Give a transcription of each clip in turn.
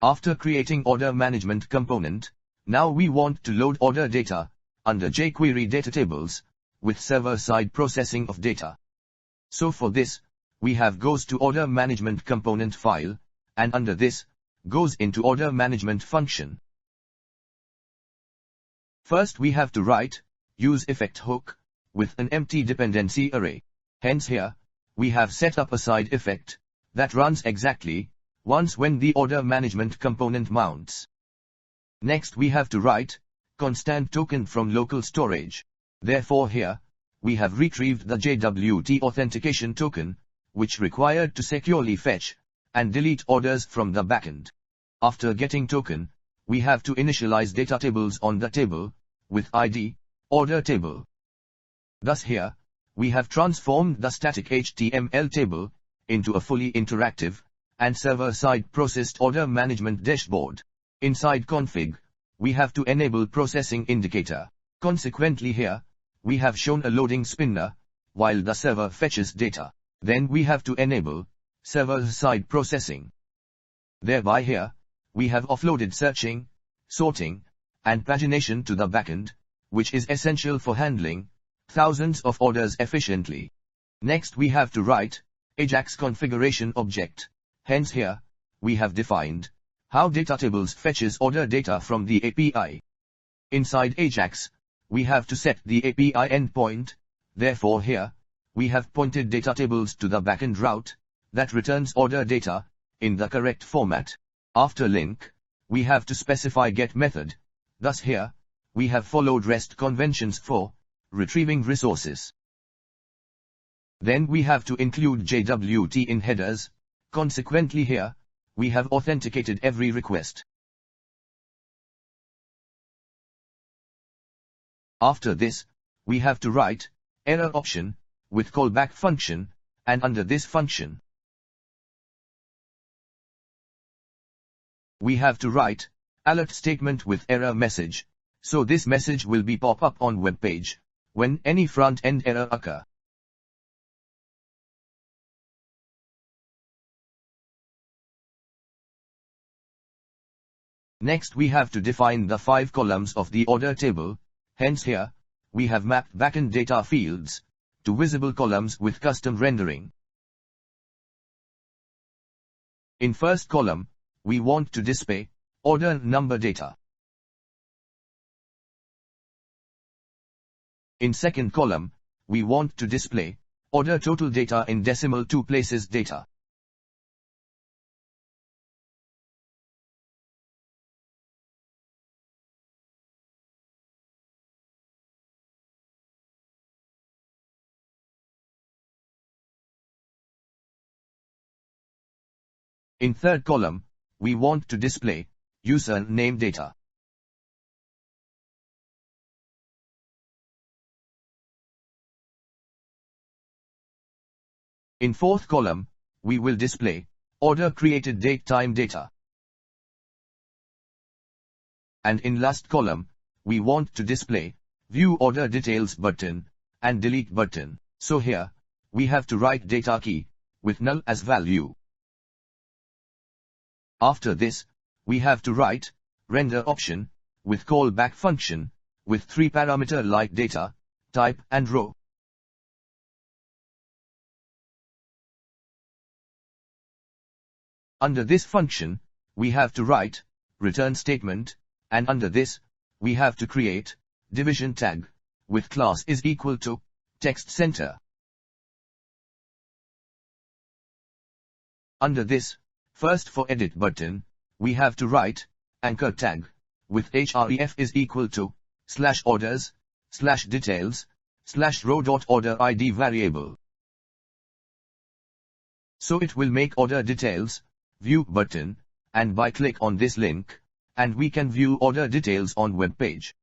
After creating order management component, now we want to load order data under jQuery datatables with server-side processing of data. So for this, we have goes to order management component file, and under this, goes into order management function. First we have to write useEffect hook with an empty dependency array. Hence here, we have set up a side effect that runs exactly once when the order management component mounts. Next we have to write constant token from local storage. Therefore here, we have retrieved the JWT authentication token, which required to securely fetch and delete orders from the backend. After getting token, we have to initialize data tables on the table with ID order table. Thus here, we have transformed the static HTML table into a fully interactive and server-side processed order management dashboard. Inside config, we have to enable processing indicator. Consequently here, we have shown a loading spinner while the server fetches data. Then we have to enable server-side processing. Thereby here, we have offloaded searching, sorting, and pagination to the backend, which is essential for handling thousands of orders efficiently. Next we have to write AJAX configuration object. Hence here, we have defined how DataTables fetches order data from the API. Inside AJAX, we have to set the API endpoint. Therefore here, we have pointed DataTables to the backend route that returns order data in the correct format. After link, we have to specify get method. Thus here, we have followed REST conventions for retrieving resources. Then we have to include JWT in headers. Consequently here, we have authenticated every request. After this, we have to write error option with callback function, and under this function, we have to write alert statement with error message, so this message will be pop up on web page when any front-end error occur. Next we have to define the 5 columns of the order table. Hence here, we have mapped backend data fields to visible columns with custom rendering. In first column, we want to display order number data. In second column, we want to display order total data in decimal 2 places data. In third column, we want to display user name data. In fourth column, we will display order created date time data. And in last column, we want to display view order details button and delete button. So here, we have to write data key with null as value. After this, we have to write render option with callback function with 3 parameter like data, type and row. Under this function, we have to write return statement, and under this, we have to create division tag with class is equal to text center. Under this, first for edit button, we have to write anchor tag with href is equal to /orders /details /row.order id variable. So it will make order details view button, and by click on this link, and we can view order details on web page.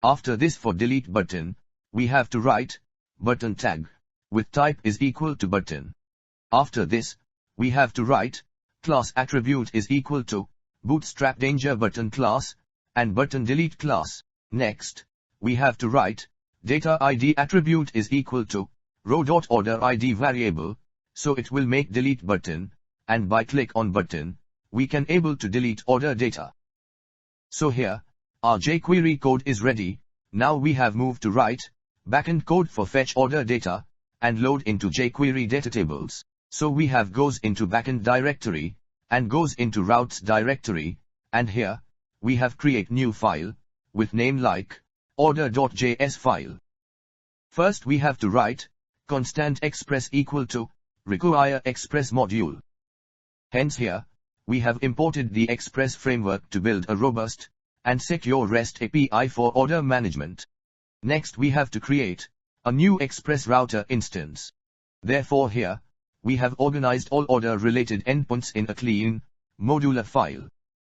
After this for delete button, we have to write button tag with type is equal to button. After this, we have to write class attribute is equal to bootstrap danger button class and button delete class. Next, we have to write, data ID attribute is equal to row.orderID variable, so it will make delete button, and by click on button, we can able to delete order data. So here, our jQuery code is ready. Now we have moved to write, backend code for fetch order data, and load into jQuery DataTables. So we have goes into backend directory, and goes into routes directory, and here, we have create new file, with name like, order.js file. First we have to write, constant express equal to, require express module. Hence here, we have imported the Express framework to build a robust, and secure REST API for order management. Next we have to create, a new Express router instance. Therefore here, we have organized all order-related endpoints in a clean, modular file.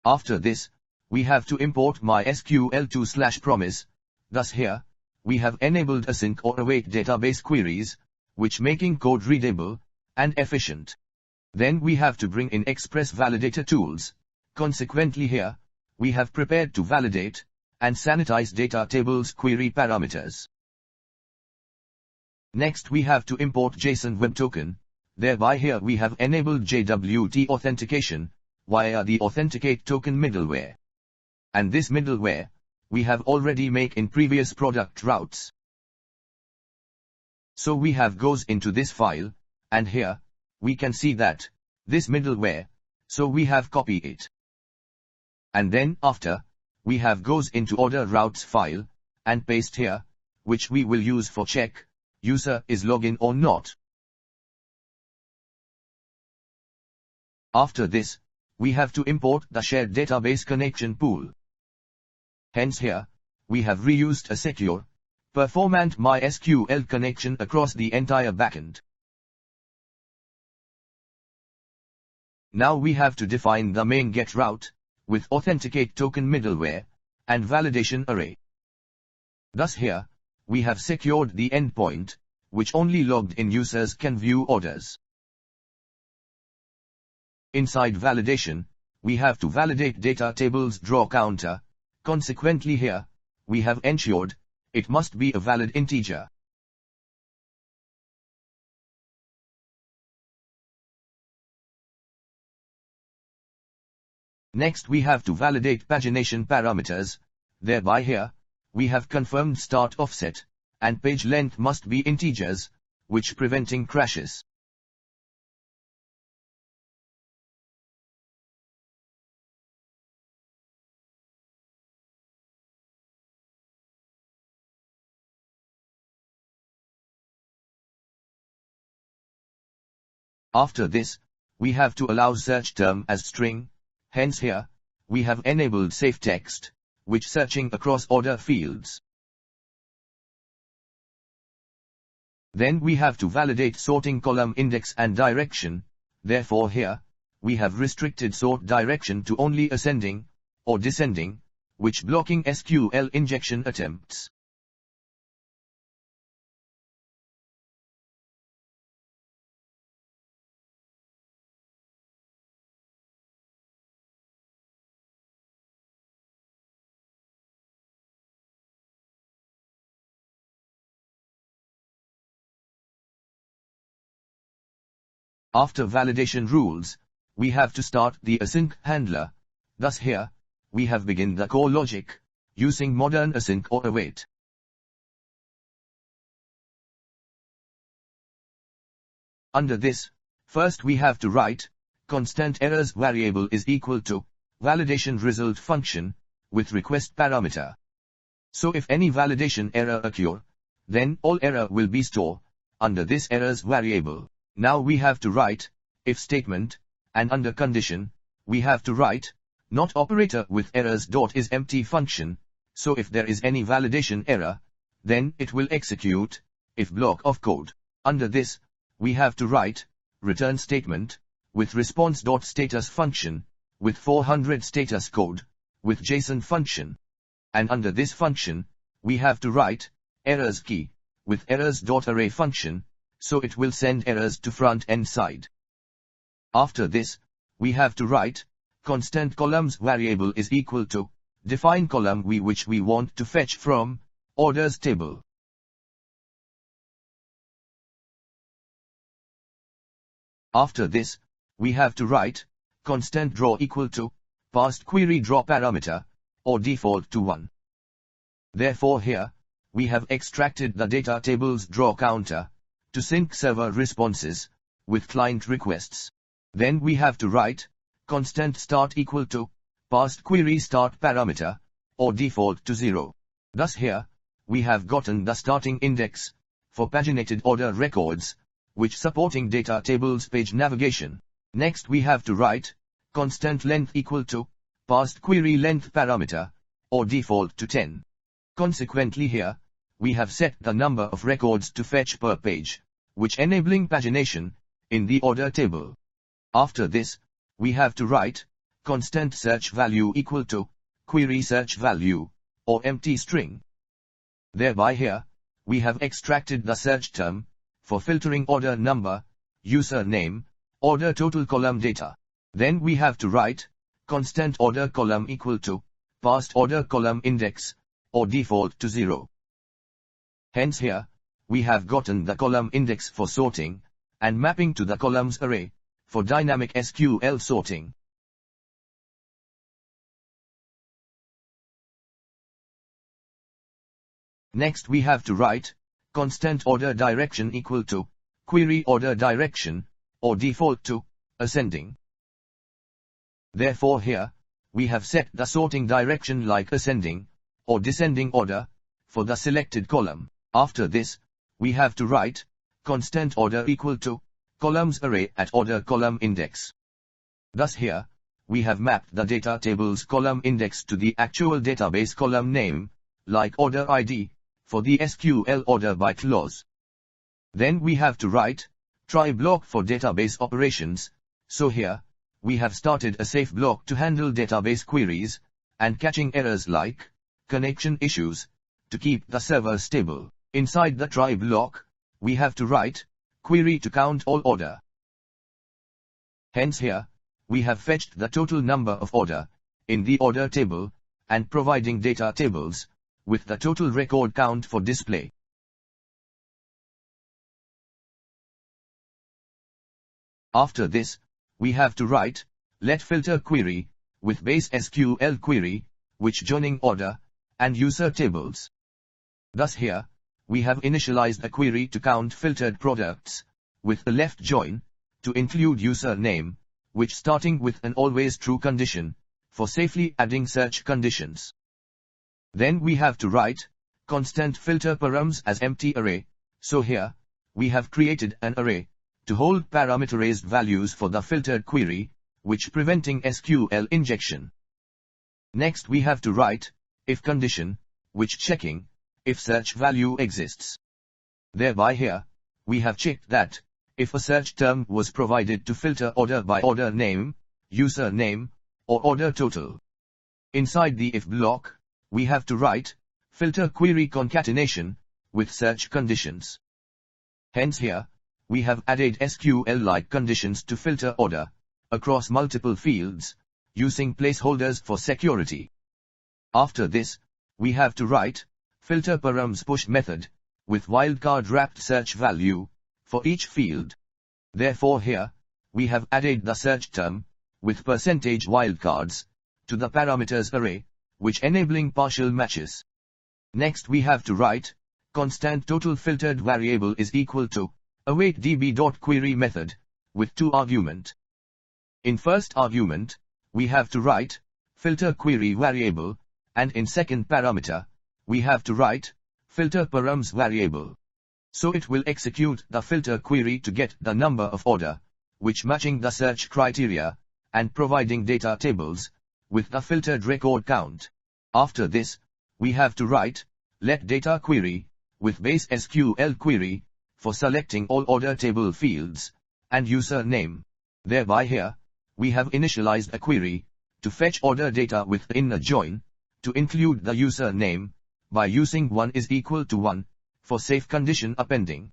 After this, we have to import MySQL to /promise. Thus here, we have enabled async or await database queries, which making code readable, and efficient. Then we have to bring in express-validator tools. Consequently here, we have prepared to validate, and sanitize DataTables query parameters. Next we have to import JSON web token. Thereby here we have enabled JWT authentication, via the authenticate token middleware. And this middleware, we have already make in previous product routes. So we have goes into this file, and here, we can see that, this middleware, so we have copy it. And then after, we have goes into order routes file, and paste here, which we will use for check, user is login or not. After this, we have to import the shared database connection pool. Hence here, we have reused a secure, performant MySQL connection across the entire backend. Now we have to define the main get route, with authenticate token middleware, and validation array. Thus here, we have secured the endpoint, which only logged in users can view orders. Inside validation, we have to validate DataTables draw counter. Consequently here, we have ensured, it must be a valid integer. Next we have to validate pagination parameters. Thereby here, we have confirmed start offset, and page length must be integers, which preventing crashes. After this, we have to allow search term as string. Hence here, we have enabled safe text, which searching across order fields. Then we have to validate sorting column index and direction. Therefore here, we have restricted sort direction to only ascending, or descending, which blocking SQL injection attempts. After validation rules, we have to start the async handler. Thus here, we have begin the core logic, using modern async or await. Under this, first we have to write, constant errors variable is equal to, validation result function, with request parameter. So if any validation error occur, then all error will be stored, under this errors variable. Now we have to write, if statement, and under condition, we have to write, not operator with errors dot is empty function, so if there is any validation error, then it will execute, if block of code. Under this, we have to write, return statement, with response dot status function, with 400 status code, with JSON function. And under this function, we have to write, errors key, with errors dot array function, so it will send errors to front-end side. After this, we have to write, constant columns variable is equal to, define column v which we want to fetch from orders table. After this, we have to write constant draw equal to passed query draw parameter, or default to 1. Therefore here, we have extracted the data tables draw counter to sync server responses with client requests. Then we have to write constant start equal to passed query start parameter, or default to 0. Thus here, we have gotten the starting index for paginated order records, which supporting data tables page navigation. Next we have to write constant length equal to passed query length parameter, or default to 10. Consequently here, we have set the number of records to fetch per page, which enabling pagination in the order table. After this, we have to write constant search value equal to query search value, or empty string. Thereby here, we have extracted the search term for filtering order number, user name, order total column data. Then we have to write constant order column equal to passed order column index, or default to 0. Hence here, we have gotten the column index for sorting, and mapping to the columns array for dynamic SQL sorting. Next we have to write constant order direction equal to query order direction, or default to ascending. Therefore here, we have set the sorting direction like ascending or descending order for the selected column. After this, we have to write constant order equal to columns array at order column index. Thus here, we have mapped the data tables column index to the actual database column name, like order ID, for the SQL order by clause. Then we have to write try block for database operations, so here, we have started a safe block to handle database queries, and catching errors like connection issues, to keep the server stable. Inside the try block, we have to write query to count all order. Hence here, we have fetched the total number of order in the order table, and providing data tables with the total record count for display. After this, we have to write let filter query with base SQL query, which joining order and user tables. Thus here, we have initialized a query to count filtered products with a left join to include user name, which starting with an always true condition for safely adding search conditions. Then we have to write constant filter params as empty array, so here, we have created an array to hold parameterized values for the filtered query, which preventing SQL injection. Next we have to write if condition, which checking if search value exists. Thereby here, we have checked that if a search term was provided to filter order by order name, user name, or order total. Inside the if block, we have to write filter query concatenation with search conditions. Hence here, we have added SQL-like conditions to filter order across multiple fields, using placeholders for security. After this, we have to write filter params push method with wildcard wrapped search value for each field. Therefore here, we have added the search term with percentage wildcards to the parameters array, which enabling partial matches. Next we have to write constant total filtered variable is equal to awaitDB.query method with 2 argument. In first argument, we have to write filter query variable, and in second parameter, we have to write filter params variable. So it will execute the filter query to get the number of order, which matching the search criteria, and providing data tables with the filtered record count. After this, we have to write let data query with base SQL query for selecting all order table fields and user name. Thereby here, we have initialized a query to fetch order data with the inner join to include the user name by using 1 is equal to 1 for safe condition appending.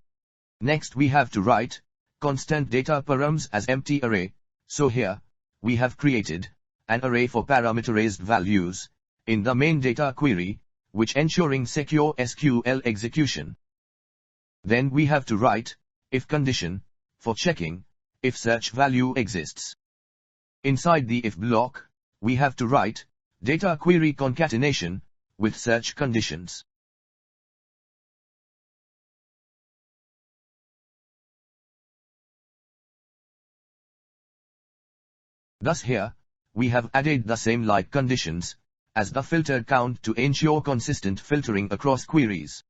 Next we have to write constant data params as empty array, so here, we have created an array for parameterized values in the main data query, which ensuring secure SQL execution. Then we have to write if condition for checking if search value exists. Inside the if block, we have to write data query concatenation with search conditions. Thus here, we have added the same like conditions as the filtered count to ensure consistent filtering across queries.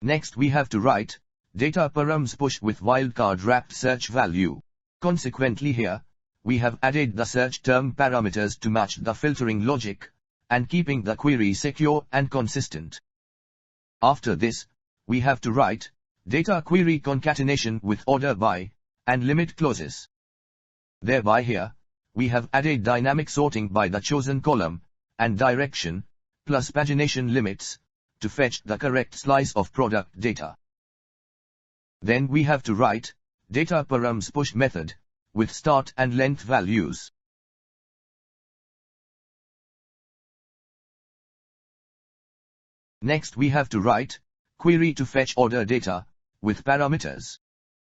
Next we have to write data params push with wildcard wrapped search value. Consequently here, we have added the search term parameters to match the filtering logic, and keeping the query secure and consistent. After this, we have to write data query concatenation with order by and limit clauses. Thereby here, we have added dynamic sorting by the chosen column, and direction, plus pagination limits, to fetch the correct slice of product data. Then we have to write data params push method, with start and length values. Next we have to write query to fetch order data, with parameters.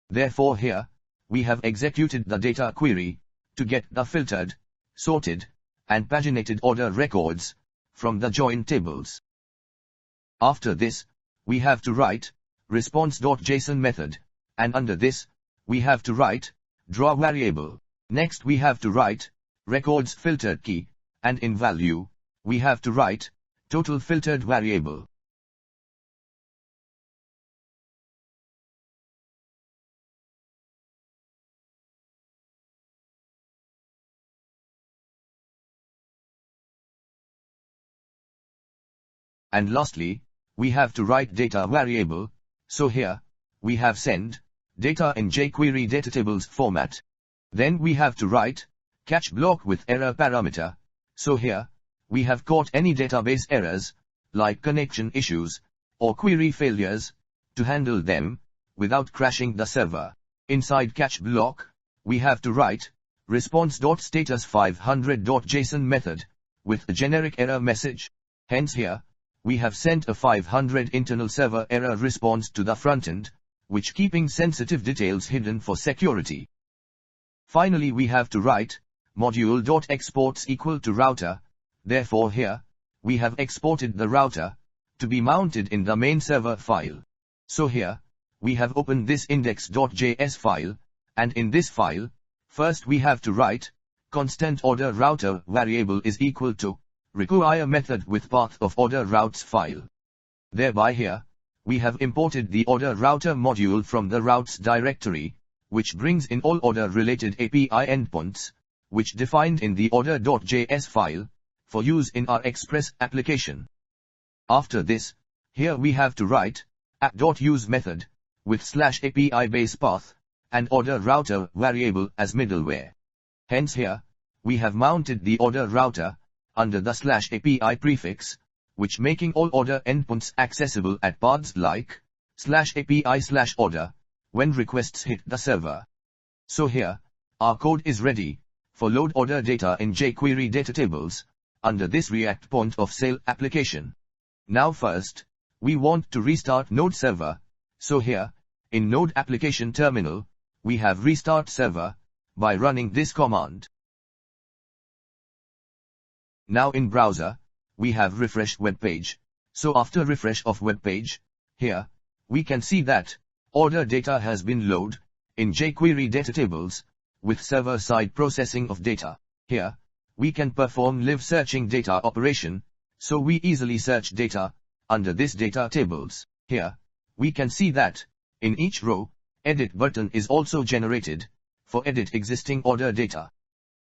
Therefore here, we have executed the data query, to get the filtered, sorted, and paginated order records, from the join tables. After this, we have to write response.json method, and under this, we have to write draw variable. Next we have to write recordsFiltered key, and in value, we have to write total filtered variable. And lastly, we have to write data variable, so here, we have send data in jQuery DataTables format. Then we have to write catch block with error parameter, so here, we have caught any database errors, like connection issues, or query failures, to handle them, without crashing the server. Inside catch block, we have to write response.status500.json method, with a generic error message. Hence here, we have sent a 500 internal server error response to the frontend, which keeping sensitive details hidden for security. Finally we have to write module.exports equal to router, therefore here, we have exported the router, to be mounted in the main server file. So here, we have opened this index.js file, and in this file, first we have to write constant order router variable is equal to require method with path of order routes file. Thereby here, we have imported the order router module from the routes directory, which brings in all order related API endpoints, which defined in the order.js file, for use in our Express application. After this, here we have to write app.use method, with /API base path, and order router variable as middleware. Hence here, we have mounted the order router, under the /API prefix, which making all order endpoints accessible at paths like /API/order, when requests hit the server. So here, our code is ready, for load order data in jQuery DataTables, under this React point of sale application. Now first, we want to restart Node server, so here, in Node application terminal, we have restart server, by running this command. Now in browser, we have refreshed web page, so after refresh of web page, here, we can see that order data has been loaded in jQuery DataTables, with server-side processing of data. Here, we can perform live searching data operation, so we easily search data, under this data tables. Here, we can see that, in each row, edit button is also generated, for edit existing order data.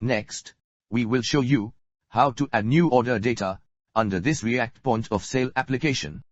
Next, we will show you how to add new order data, under this React point of sale application.